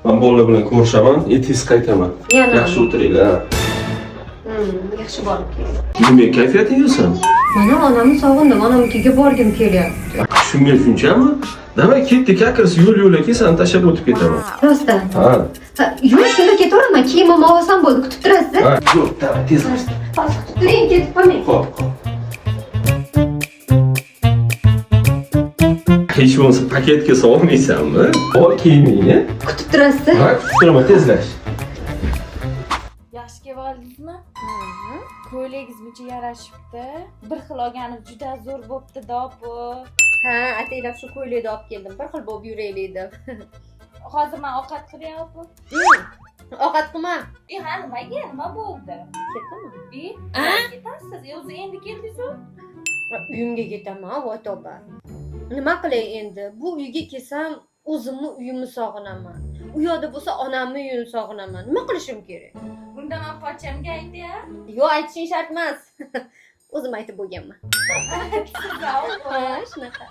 Men bolalar bilan ko'rishaman, tez qaytaman. Yana. Yaxshi o'tiringlar. Yaxshi borib keling. Nima kayfiyating yo'qsan? Mana onamni sog'indim, onamnikiga borgim kelyapti. Shunga shunchami? Davay ketdik, akirsi yo'l-yo'lakay seni tashlab o'tib ketaman. Rostdan. Ha. Yo'q, shunda ketaveraman. Kiyimimni olsam bo'ldi, kutib turasiz. Ha, yo'q, davay tez. Hozir kutib turing, ketib qolmang. Xo'p. Hech bo'lmasa paketga solmaysanmi? Ol kiyimingni. Kutib turasiz. Ha, kutib turaman, tezlash. Yaxshi kelib oldingizmi? Ko'ylagingiz buncha yarashibdi. Bir xil olganingiz juda zo'r bo'pti, dopu. Ha, ataylab shu ko'ylakni olib keldim. Bir xil bo'lib yuraylik deb. Hozir men ovqat qilyapman. Ovqat qilma. Ha, nimaga? Nima bo'ldi? Ketaman. Ketasiz. O'zi endi keldingiz-ku. Uyimga ketaman, voy toba. Nima qilay endi? Bu uyga kelsam, o'zimni uyimni sog'inaman. U yoqda bo'lsa, onamni uyini sog'inaman. Nima qilishim kerak? Bunda men pochchamga aytay-a. Yo'q, aytishing shart emas. O'zim aytib bo'lganman. Siz Ha, shunaqa.